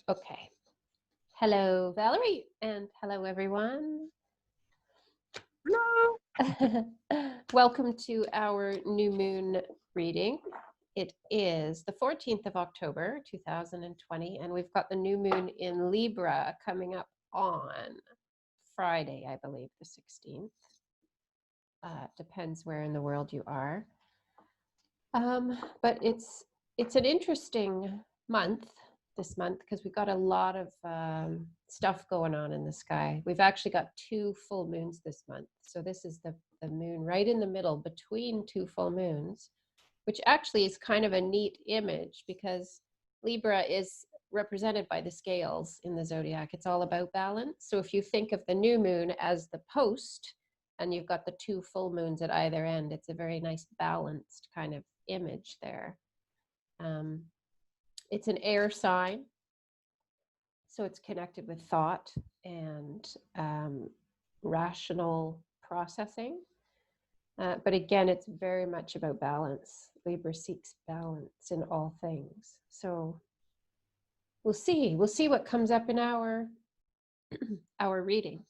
Okay. Hello, Valerie, and hello, everyone. Hello. Welcome to our new moon reading. It is the 14th of October, 2020, and we've got the new moon in Libra coming up on Friday, I believe, the 16th. Depends where in the world you are. But it's an interesting month this month because we've got a lot of stuff going on in the sky. We've actually got 2 full moons this month. So this is the moon right in the middle between 2 full moons, which actually is kind of a neat image because Libra is represented by the scales in the zodiac. It's all about balance. So if you think of the new moon as the post and you've got the 2 full moons at either end, it's a very nice balanced kind of image there. It's an air sign, so it's connected with thought and rational processing. But again, it's very much about balance. Libra seeks balance in all things. So we'll see what comes up in our our reading.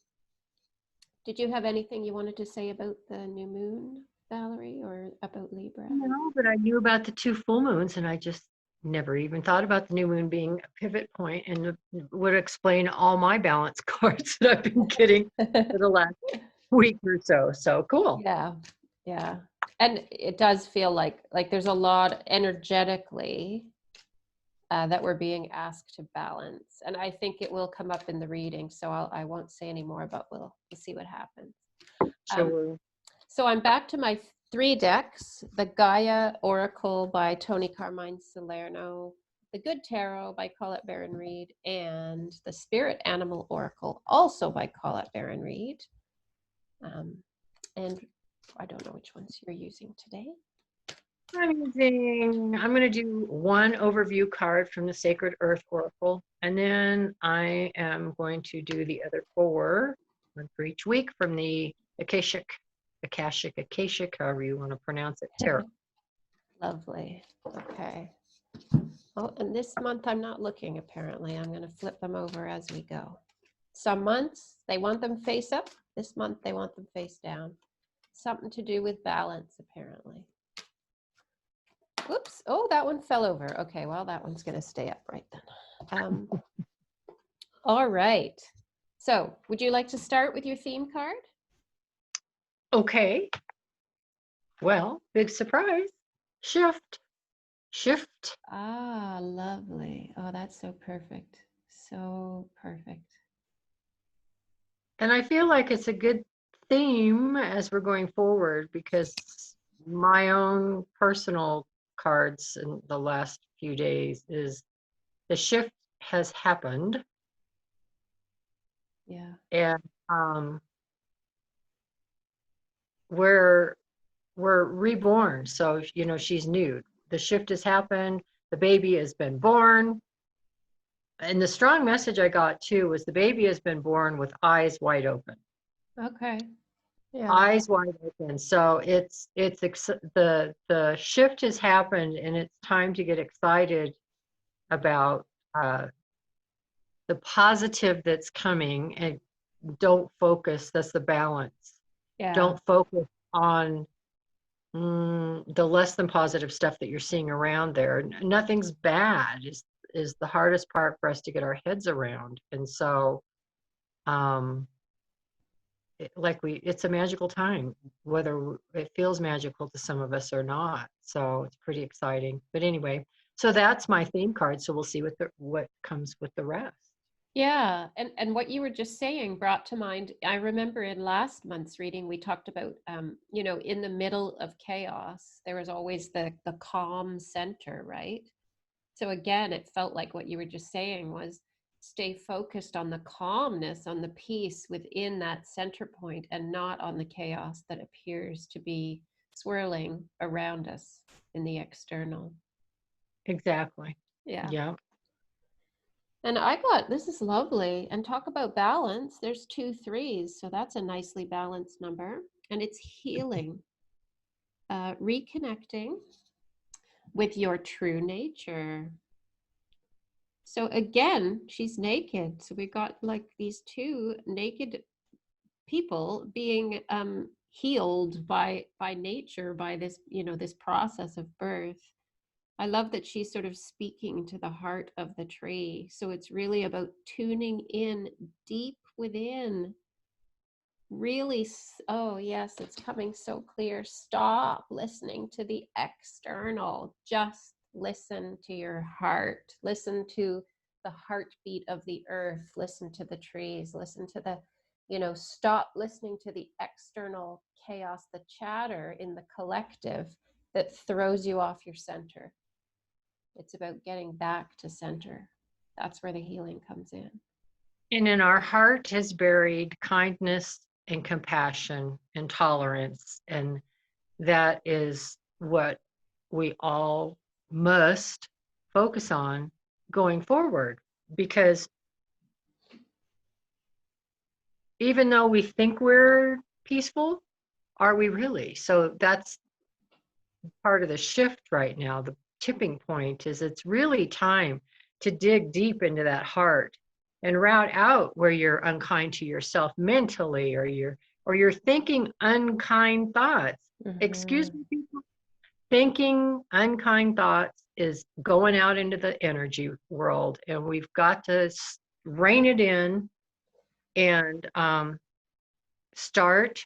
Did you have anything you wanted to say about the new moon, Valerie, or about Libra? No, but I knew about the 2 full moons, and I just never even thought about the new moon being a pivot point, and it would explain all my balance cards that I've been getting for the last week or so. So cool. Yeah. And it does feel like there's a lot energetically that we're being asked to balance. And I think it will come up in the reading, so I won't say any more, but we'll see what happens. Sure. So I'm back to my 3 decks, the Gaia Oracle by Tony Carmine Salerno, the Good Tarot by Colette Baron Reed, and the Spirit Animal Oracle, also by Colette Baron Reed. And I don't know which ones you're using today. I'm going to do one overview card from the Sacred Earth Oracle, and then I am going to do the other 4, one for each week from the Akashic, however you want to pronounce it, tarot. Lovely. Okay. Oh, and this month I'm not looking, apparently. I'm going to flip them over as we go. Some months they want them face up. This month they want them face down. Something to do with balance, apparently. Whoops. Oh, that one fell over. Okay, well, that one's going to stay upright then. All right. So would you like to start with your theme card? Okay. Well, big surprise. Shift. Ah, lovely. Oh, that's so perfect. So perfect. And I feel like it's a good theme as we're going forward because my own personal cards in the last few days is the shift has happened. Yeah. And we're reborn. So, she's new. The shift has happened. The baby has been born. And the strong message I got too was the baby has been born with eyes wide open. Okay. Yeah. Eyes wide open. So the shift has happened, and it's time to get excited about the positive that's coming, and don't focus. That's the balance. Yeah. Don't focus on the less than positive stuff that you're seeing around there. Nothing's bad is the hardest part for us to get our heads around. And so it's a magical time, whether it feels magical to some of us or not. So it's pretty exciting. But anyway, so that's my theme card. So we'll see what comes with the rest. Yeah, and what you were just saying brought to mind, I remember in last month's reading, we talked about, in the middle of chaos, there was always the calm center, right? So again, it felt like what you were just saying was stay focused on the calmness, on the peace within that center point and not on the chaos that appears to be swirling around us in the external. Exactly. Yeah. Yeah. And I got, this is lovely. And talk about balance. There's 2 3s. So that's a nicely balanced number. And it's healing, reconnecting with your true nature. So again, she's naked. So we got like these two naked people being healed by nature, by this, this process of birth. I love that she's sort of speaking to the heart of the tree. So it's really about tuning in deep within. Really, oh yes, it's coming so clear. Stop listening to the external. Just listen to your heart. Listen to the heartbeat of the earth. Listen to the trees. Listen to the, stop listening to the external chaos, the chatter in the collective that throws you off your center. It's about getting back to center. That's where the healing comes in. And in our heart is buried kindness and compassion and tolerance. And that is what we all must focus on going forward. Because even though we think we're peaceful, are we really? So that's part of the shift right now. The tipping point is it's really time to dig deep into that heart and route out where you're unkind to yourself mentally, or you're thinking unkind thoughts. Excuse me, people. Thinking unkind thoughts is going out into the energy world, and we've got to rein it in and start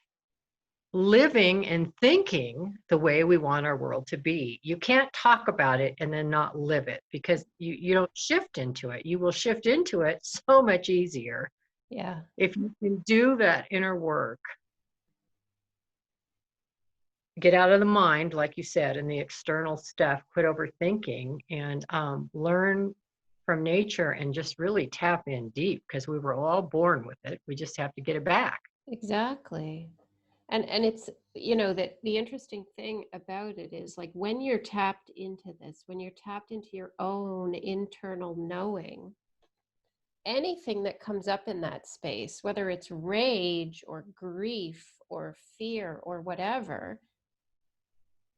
living and thinking the way we want our world to be. You can't talk about it and then not live it, because you don't shift into it. You will shift into it so much easier. Yeah. If you can do that inner work, get out of the mind, like you said, and the external stuff, quit overthinking, and learn from nature and just really tap in deep, because we were all born with it. We just have to get it back. Exactly. And it's, that the interesting thing about it is, like, when you're tapped into this, when you're tapped into your own internal knowing, anything that comes up in that space, whether it's rage or grief or fear or whatever,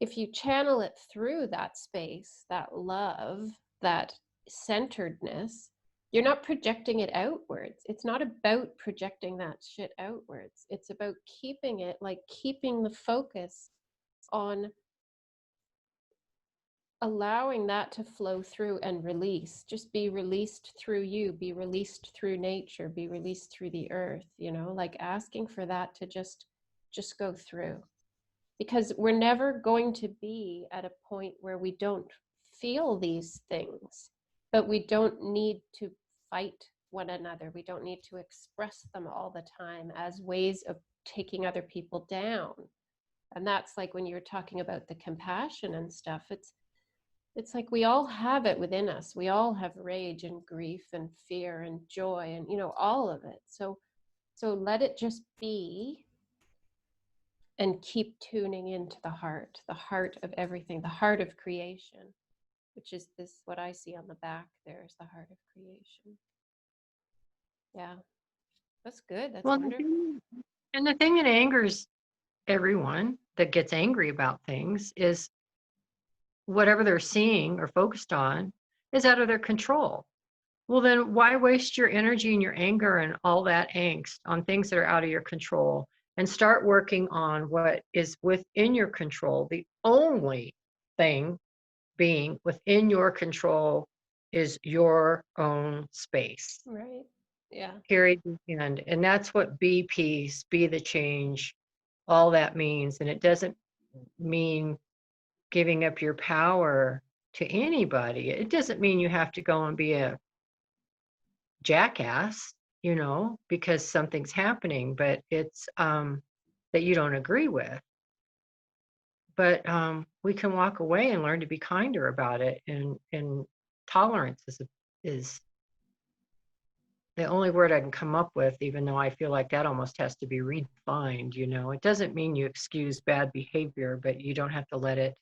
if you channel it through that space, that love, that centeredness, you're not projecting it outwards. It's not about projecting that shit outwards. It's about keeping it, like keeping the focus on allowing that to flow through and release. Just be released through you, be released through nature, be released through the earth, like asking for that to just go through. Because we're never going to be at a point where we don't feel these things, but we don't need to fight one another. We don't need to express them all the time as ways of taking other people down. And that's like when you're talking about the compassion and stuff, it's like we all have it within us. We all have rage and grief and fear and joy and all of it. So let it just be, and keep tuning into the heart of everything, the heart of creation, which is this, what I see on the back there is the heart of creation. Yeah, that's good. That's wonderful. And the thing that angers everyone that gets angry about things is whatever they're seeing or focused on is out of their control. Well, then why waste your energy and your anger and all that angst on things that are out of your control, and start working on what is within your control? The only thing being within your control is your own space. Right. Yeah. Period. And that's what be peace, be the change, all that means. And it doesn't mean giving up your power to anybody. It doesn't mean you have to go and be a jackass, because something's happening, but it's that you don't agree with. But we can walk away and learn to be kinder about it. And tolerance is the only word I can come up with, even though I feel like that almost has to be redefined. It doesn't mean you excuse bad behavior, but you don't have to let it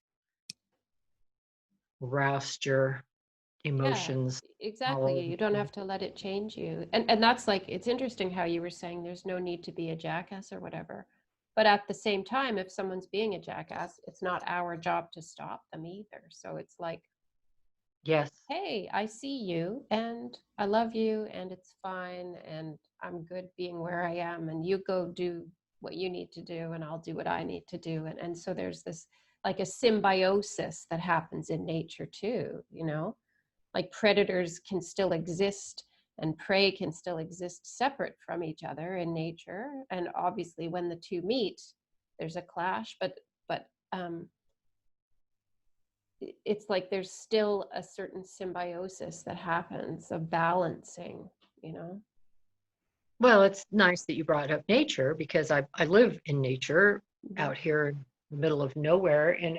roust your emotions. Yeah, exactly. You don't have to let it change you. And that's like, it's interesting how you were saying there's no need to be a jackass or whatever. But at the same time, if someone's being a jackass, it's not our job to stop them either. So it's like, Yes. hey, I see you and I love you and it's fine and I'm good being where I am and you go do what you need to do and I'll do what I need to do. And so there's this like a symbiosis that happens in nature too, you know, like predators can still exist and prey can still exist separate from each other in nature. And obviously when the two meet, there's a clash, but it's like there's still a certain symbiosis that happens of balancing, you know? Well, it's nice that you brought up nature because I live in nature Mhm. out here in the middle of nowhere. And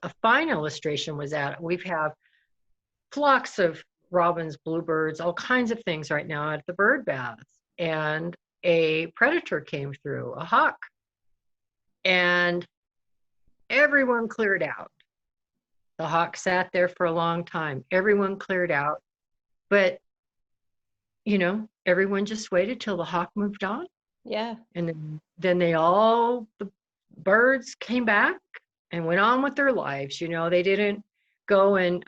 a fine illustration was that we've have flocks of robins, bluebirds, all kinds of things right now at the bird baths. And a predator came through, a hawk, and everyone cleared out. The hawk sat there for a long time. Everyone cleared out, but everyone just waited till the hawk moved on. Yeah. And then the birds came back and went on with their lives. They didn't go and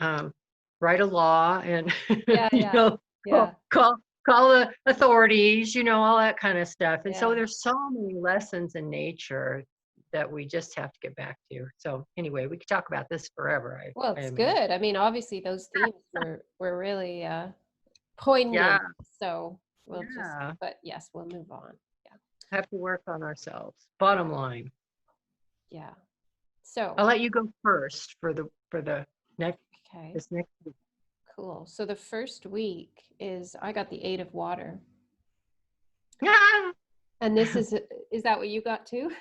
write a law and, Yeah. you Yeah. know, Yeah. call the authorities, all that kind of stuff. And so Yeah. there's so many lessons in nature that we just have to get back to. So anyway, we could talk about this forever, Well, I it's imagine. good. I mean, obviously those themes were really Yeah, poignant. So we'll just, yeah. but yes, we'll move on. Yeah. Have to work on ourselves. Bottom Right. line. Yeah. I'll So, let you go first for the next okay, this next week. cool. So the first week is I got the 8 of water. Ah! And is that what you got too?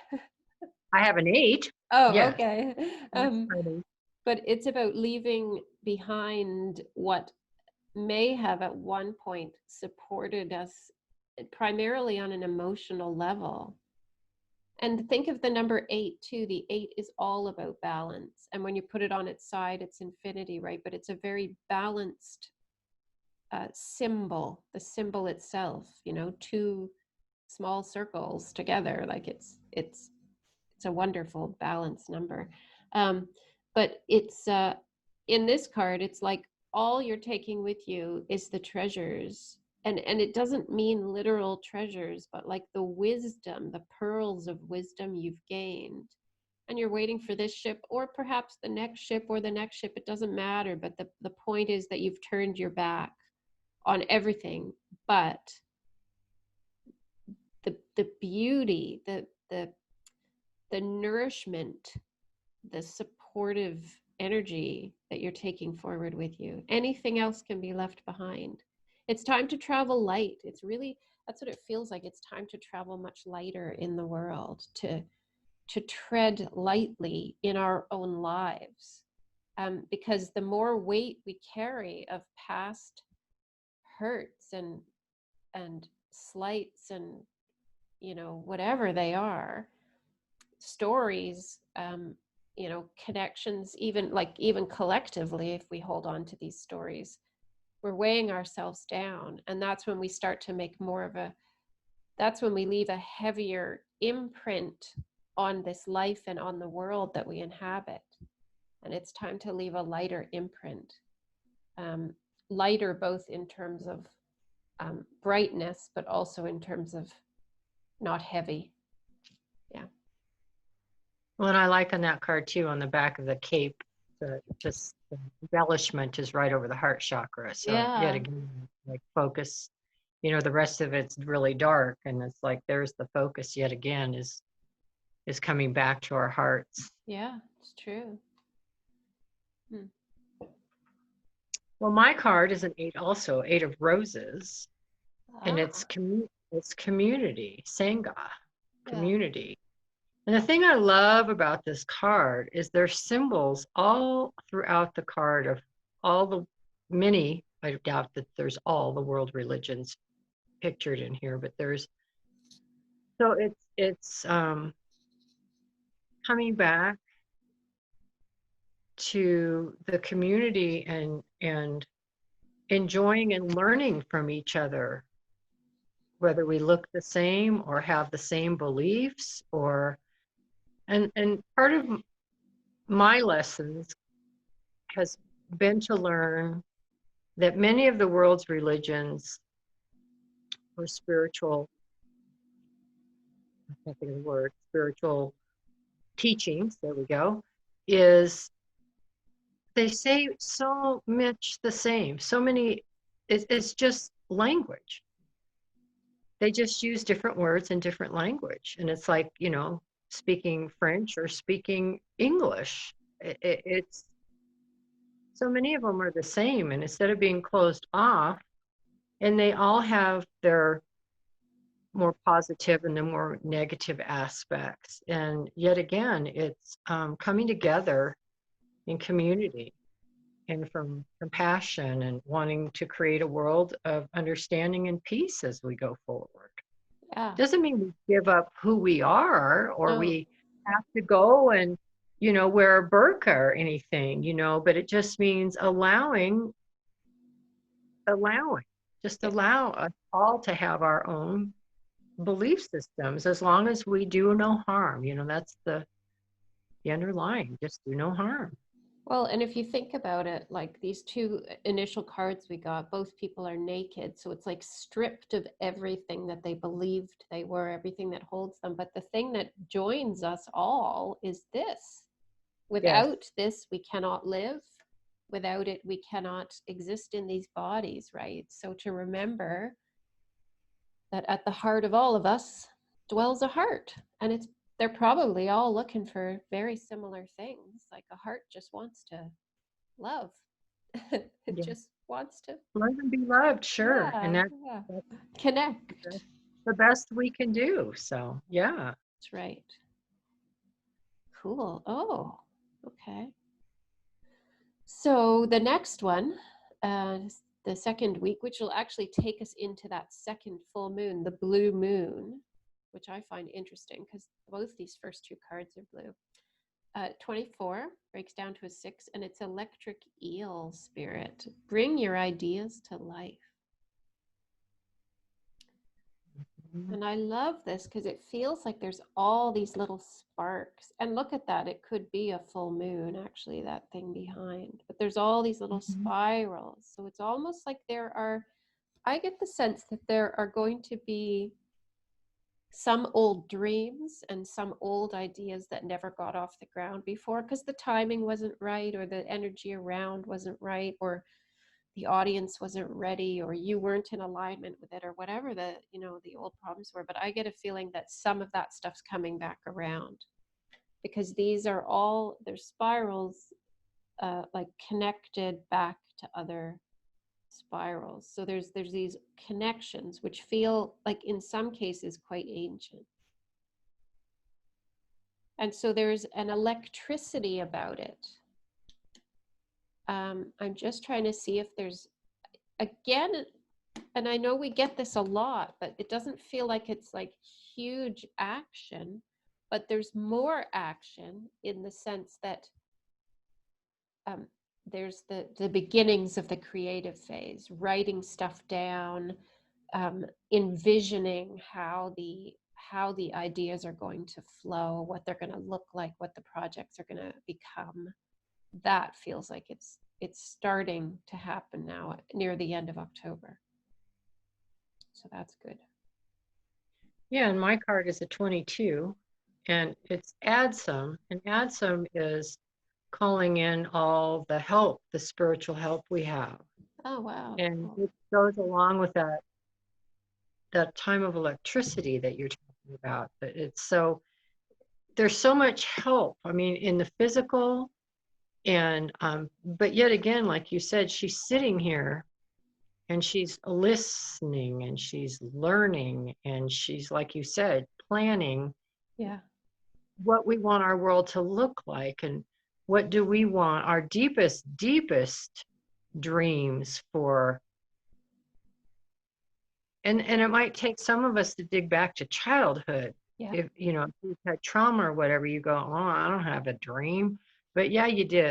I have an 8. Oh, Yes. okay. That's funny. But it's about leaving behind what may have at one point supported us primarily on an emotional level. And think of the number 8 too. The 8 is all about balance. And when you put it on its side, it's infinity, right? But it's a very balanced symbol, the symbol itself, two small circles together. Like it's a wonderful balanced number. Um, but it's in this card, it's like all you're taking with you is the treasures. And it doesn't mean literal treasures, but like the wisdom, the pearls of wisdom you've gained. And you're waiting for this ship or perhaps the next ship or the next ship. It doesn't matter. But the point is that you've turned your back on everything. But the beauty, the nourishment, the supportive energy that you're taking forward with you. Anything else can be left behind. It's time to travel light. That's what it feels like. It's time to travel much lighter in the world, to tread lightly in our own lives. Because the more weight we carry of past hurts and slights and whatever they are, stories, connections, even collectively, if we hold on to these stories, we're weighing ourselves down. And that's when we start to make that's when we leave a heavier imprint on this life and on the world that we inhabit. And it's time to leave a lighter imprint, um, lighter both in terms of brightness, but also in terms of not heavy. Yeah. Well, and I like on that card too, on the back of the cape, the embellishment is right over the heart chakra. So yet Yeah. again, like focus, the rest of it's really dark, and it's like there's the focus yet again is coming back to our hearts. Yeah, it's true. Hmm. Well, my card is an 8 also, 8 of roses, and Ah, it's community, Sangha, yeah. community. And the thing I love about this card is there's symbols all throughout the card of all the many, I doubt that there's all the world religions pictured in here, but it's coming back to the community and enjoying and learning from each other, whether we look the same or have the same beliefs and part of my lessons has been to learn that many of the world's religions or spiritual, I can't think of the word, spiritual teachings, there we go, is they say so much the same. So many, it's just language. They just use different words in different language. And it's like, speaking French or speaking English. It's so many of them are the same. And instead of being closed off, and they all have their more positive and the more negative aspects. And yet again, it's coming together in community and from compassion and wanting to create a world of understanding and peace as we go forward. Yeah. Doesn't mean we give up who we are or No. we have to go and, wear a burqa or anything, but it just means allowing, just allow us all to have our own belief systems as long as we do no harm. That's the underlying, just do no harm. Well, and if you think about it, like these two initial cards we got, both people are naked. So it's like stripped of everything that they believed they were, everything that holds them. But the thing that joins us all is this. Without this, we cannot live. Without it, we cannot exist in these bodies, right? So to remember that at the heart of all of us dwells a heart, and they're probably all looking for very similar things. Like a heart just wants to love. It just wants to love and be loved, sure. Yeah, and that's connect. the best we can do. So yeah, that's right. Cool. Oh, okay. So the next one, the second week, which will actually take us into that second full moon, the blue moon, which I find interesting because both these first two cards are blue. 24 breaks down to a 6, and it's electric eel spirit. Bring your ideas to life. And I love this because it feels like there's all these little sparks. And look at that. It could be a full moon, actually, that thing behind. But there's all these little spirals. So it's almost like I get the sense that there are going to be some old dreams and some old ideas that never got off the ground before because the timing wasn't right, or the energy around wasn't right, or the audience wasn't ready, or you weren't in alignment with it, or whatever the old problems were. But I get a feeling that some of that stuff's coming back around because these are all, they're spirals like connected back to other spirals. So there's these connections which feel like in some cases quite ancient. And so there's an electricity about it. I'm just trying to see if there's, again, and I know we get this a lot, but it doesn't feel like it's like huge action, but there's more action in the sense that there's the beginnings of the creative phase, writing stuff down, envisioning how the ideas are going to flow, what they're going to look like, what the projects are going to become. That feels like it's starting to happen now near the end of October. So that's good. Yeah, and my card is a 22, and it's Adsum, and Adsum is calling in all the help, the spiritual help we have. Oh, wow. And it goes along with that time of electricity that you're talking about. But there's so much help. I mean, in the physical, and but yet again, like you said, she's sitting here and she's listening and she's learning and she's, like you said, planning what we want our world to look like and what do we want our deepest dreams for. And it might take some of us to dig back to childhood. If if you've had trauma or whatever, you go, oh, I don't have a dream. But yeah, you do.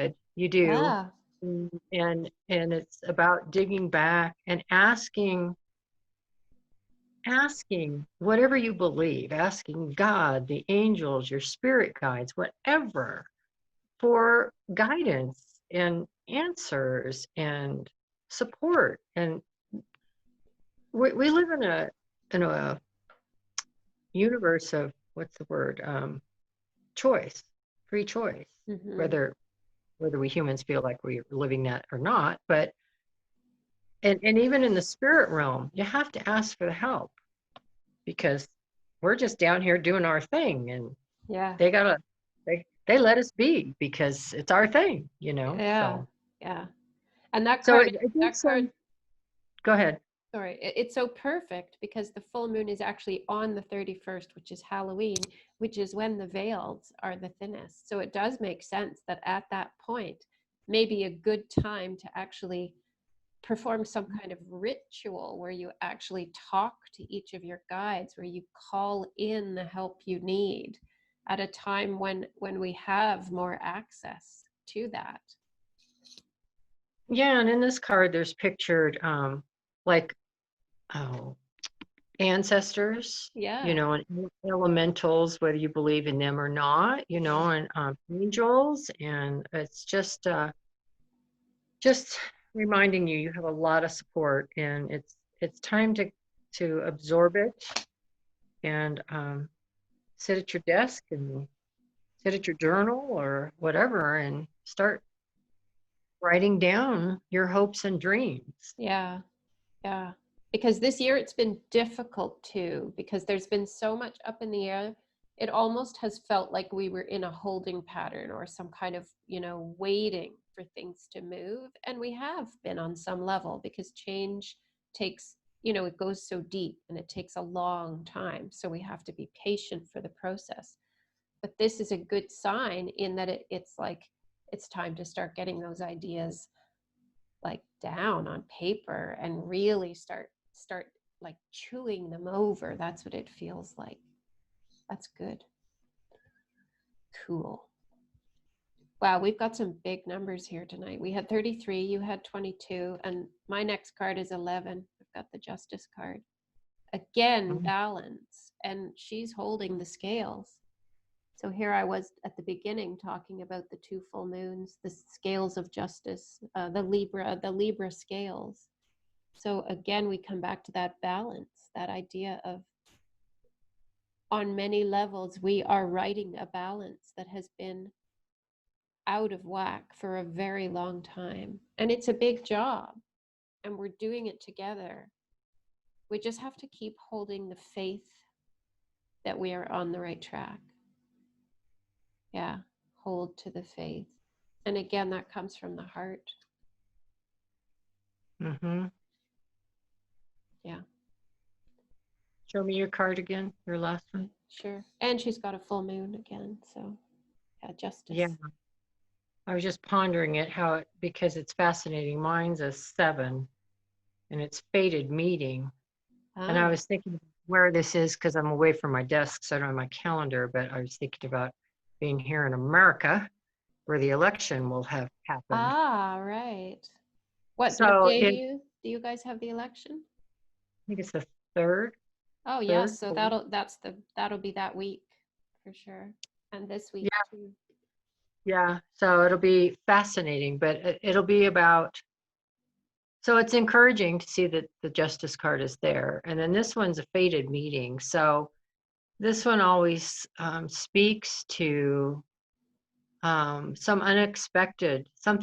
And it's about digging back and asking whatever you believe, asking God, the angels, your spirit guides, whatever, for guidance and answers and support. And we live in a universe of, what's the word, choice, free choice, Mm-hmm. whether we humans feel like we're living that or not. But and even in the spirit realm, you have to ask for the help, because we're just down here doing our thing, and Yeah. they let us be because it's our thing, you know. Yeah. So Yeah. And that so card, it that gives card, some. Go ahead. sorry, it's so perfect because the full moon is actually on the 31st, which is Halloween, which is when the veils are the thinnest. So it does make sense that at that point, maybe a good time to actually perform some kind of ritual where you actually talk to each of your guides, where you call in the help you need at a time when we have more access to that. Yeah, and in this card, there's pictured like, oh, ancestors, you Yeah. know, and elementals, whether you believe in them or not, you know, and angels, and it's just reminding you have a lot of support, and it's time to absorb it, and sit at your desk and sit at your journal or whatever, and start writing down your hopes and dreams. Yeah. Yeah. Because this year it's been difficult too, because there's been so much up in the air. It almost has felt like we were in a holding pattern or some kind of, waiting for things to move. And we have been on some level because change takes, it goes so deep and it takes a long time. So we have to be patient for the process. But this is a good sign in that it's like it's time to start getting those ideas like down on paper and really start like chewing them over. That's what it feels like. That's good. Cool. Wow, we've got some big numbers here tonight. We had 33, you had 22, and my next card is 11. I've got the Justice card. Again, balance, and she's holding the scales. So here I was at the beginning talking about the two full moons, the scales of justice, the Libra scales. So again, we come back to that balance, that idea of on many levels, we are writing a balance that has been out of whack for a very long time. And it's a big job, and we're doing it together. We just have to keep holding the faith that we are on the right track. Yeah, hold to the faith. And again, that comes from the heart. Mm-hmm. Yeah. Show me your card again, your last one. Sure. And she's got a full moon again. So, yeah, justice. Yeah. I was just pondering it, because it's fascinating. Mine's a 7, and it's fated meeting. And I was thinking where this is, because I'm away from my desk, so I don't have my calendar, but I was thinking about being here in America, where the election will have happened. Right. What So day do you guys have the election? I think it's the 3rd. Oh, Third, yes. So fourth. that'll be that week for sure. And this week Yeah. too. Yeah. So it'll be fascinating, but it'll be about. So it's encouraging to see that the Justice card is there. And then this one's a fated meeting. So this one always speaks to something unexpected, some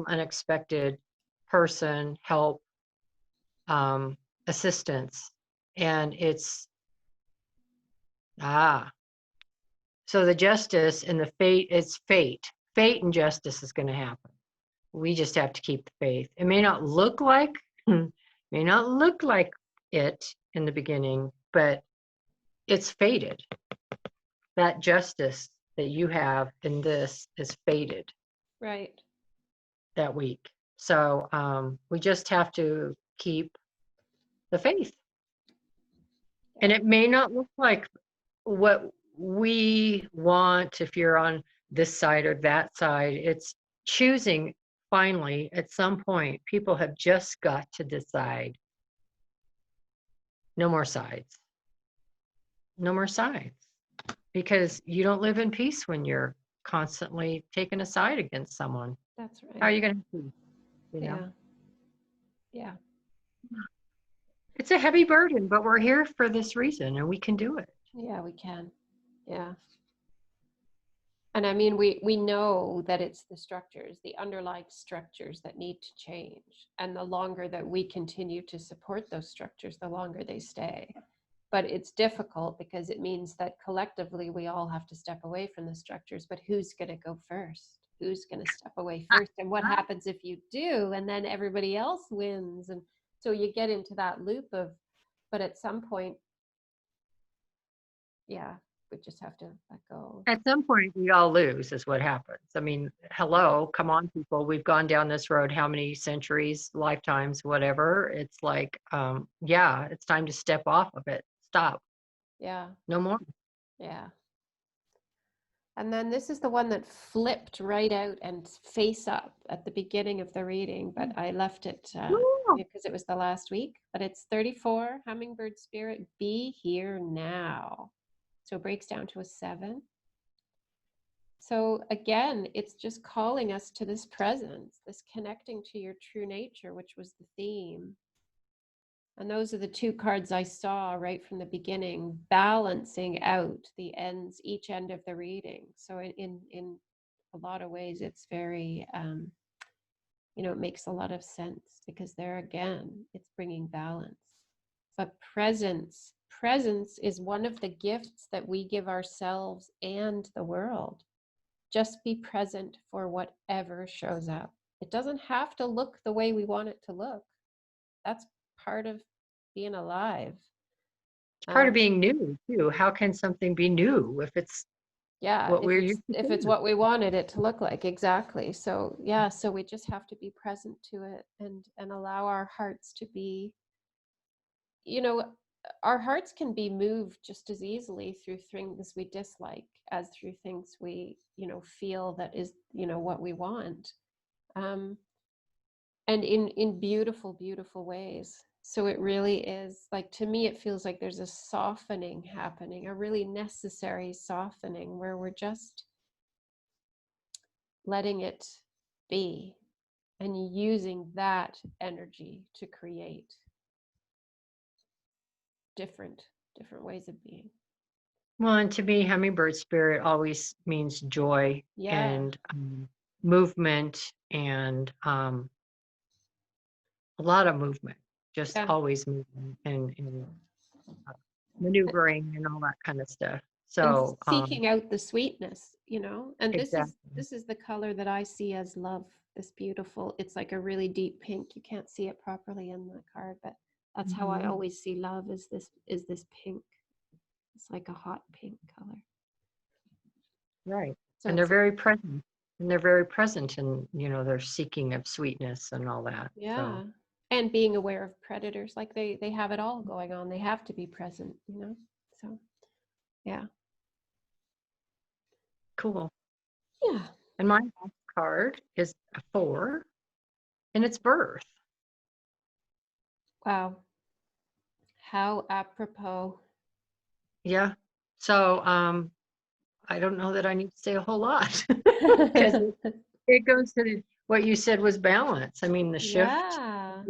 unexpected person, help, assistance. And it's, so the justice and the fate, it's fate. Fate and justice is going to happen. We just have to keep the faith. It may not look like, it in the beginning, but it's fated. That justice that you have in this is fated. Right. That week. So we just have to keep the faith. And it may not look like what we want if you're on this side or that side. It's choosing. Finally, at some point, people have just got to decide. No more sides. No more sides. Because you don't live in peace when you're constantly taking a side against someone. That's How are right. you going to see? You know, Yeah. Yeah. it's a heavy burden, but we're here for this reason and we can do it. Yeah, we can. Yeah. And I mean, we know that it's the structures, the underlying structures that need to change. And the longer that we continue to support those structures, the longer they stay. But it's difficult because it means that collectively we all have to step away from the structures. But who's going to go first? Who's going to step away first? And what happens if you do? And then everybody else wins. And so you get into that loop of, but at some point, yeah, we just have to let go. At some point, we all lose, is what happens. I mean, hello, come on, people. We've gone down this road how many centuries, lifetimes, whatever. It's like, yeah, it's time to step off of it. Stop. Yeah. No more. Yeah. And then this is the one that flipped right out and face up at the beginning of the reading, but I left it Woo! because it was the last week. But it's 34, Hummingbird Spirit, be here now. So it breaks down to a 7. So again, it's just calling us to this presence, this connecting to your true nature, which was the theme. And those are the 2 cards I saw right from the beginning, balancing out the ends, each end of the reading. So in a lot of ways, it's very, it makes a lot of sense because there again, it's bringing balance. But presence is one of the gifts that we give ourselves and the world. Just be present for whatever shows up. It doesn't have to look the way we want it to look. That's part of being alive. It's part of being new, too. How can something be new if it's Yeah, what we're used to if it's seeing? what we wanted it to look like, exactly. So yeah, so we just have to be present to it and allow our hearts to be, you know, our hearts can be moved just as easily through things we dislike as through things we, feel that is, what we want. Um, and in beautiful ways. So it really is, like, to me it feels like there's a softening happening, a really necessary softening where we're just letting it be and using that energy to create different different ways of being. Well, and to me, hummingbird spirit always means joy Yeah. and movement and a lot of movement, just Yeah. always moving and maneuvering and all that kind of stuff. And So, seeking out the sweetness, and this is exactly. this is the color that I see as love. This beautiful, it's like a really deep pink. You can't see it properly in the card, but that's how I Mhm. always see love, is this pink. It's like a hot pink color. Right. So And they're it's very present. And they're very present in, their seeking of sweetness and all that. So yeah. And being aware of predators, like they have it all going on. They have to be present, So yeah. cool. Yeah. And my last card is a 4 and it's birth. Wow. How apropos. Yeah. So I don't know that I need to say a whole lot because it goes to what you said was balance. I mean, the shift Yeah.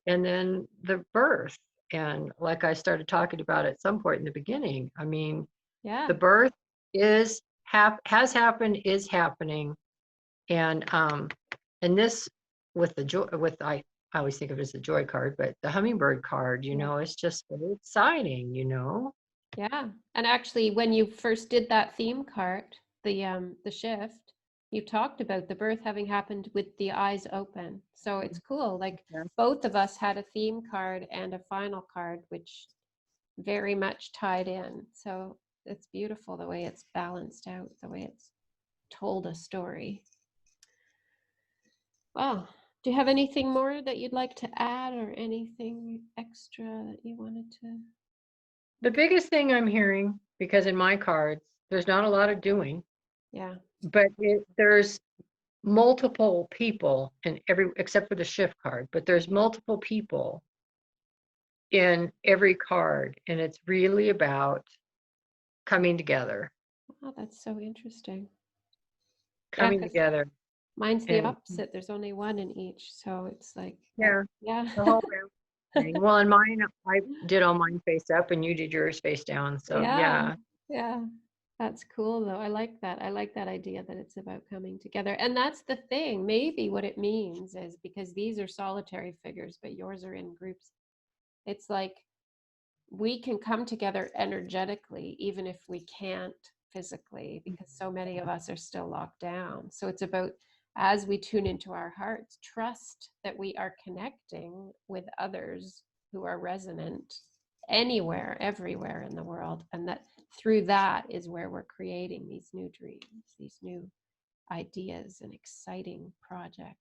and then the birth. And like I started talking about at some point in the beginning, I mean, Yeah. the birth has happened, is happening. And this with the joy I always think of it as the joy card, but the hummingbird card, Yeah. it's just so exciting, Yeah. And actually, when you first did that theme card, the shift, you talked about the birth having happened with the eyes open. So it's cool. Like Yeah. both of us had a theme card and a final card, which very much tied in. So it's beautiful the way it's balanced out, the way it's told a story. Wow. Do you have anything more that you'd like to add or anything extra that you wanted to? The biggest thing I'm hearing, because in my cards, there's not a lot of doing, Yeah. but there's multiple people in every, except for the shift card, but there's multiple people in every card. And it's really about coming together, Oh, that's so interesting. Yeah, coming because together. Mine's the And opposite. There's only one in each. So it's like, yeah, yeah. the whole round thing. Well, and mine, I did all mine face up and you did yours face down. So Yeah. yeah, Yeah. That's cool though. I like that. I like that idea that it's about coming together. And that's the thing. Maybe what it means is because these are solitary figures, but yours are in groups. It's like we can come together energetically, even if we can't physically, because so many of us are still locked down. So it's about, as we tune into our hearts, trust that we are connecting with others who are resonant anywhere, everywhere in the world. And that through that is where we're creating these new dreams, these new ideas and exciting projects.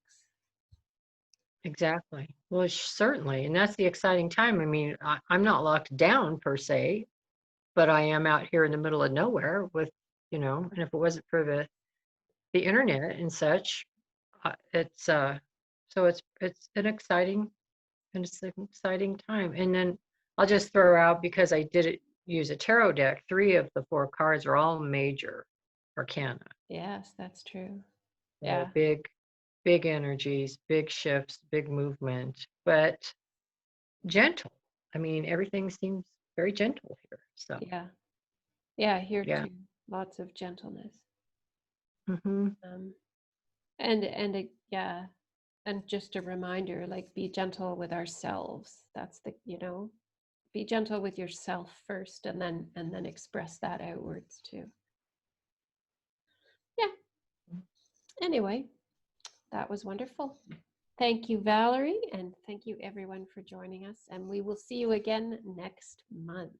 exactly. Well, certainly. And that's the exciting time. I mean, I'm not locked down per se, but I am out here in the middle of nowhere with, and if it wasn't for the internet and such, it's so it's an exciting time. And then I'll just throw out, because I did use a tarot deck, 3 of the 4 cards are all major arcana. Yes, that's true. So Yeah. big energies, big shifts, big movement, but gentle. I mean, everything seems very gentle here. So Yeah. Yeah. Here yeah. too. Lots of gentleness. Hmm. Um, yeah, and just a reminder, like be gentle with ourselves. That's the, be gentle with yourself first, and then express that outwards too. Yeah. Anyway, that was wonderful. Thank you, Valerie, and thank you everyone for joining us. And we will see you again next month.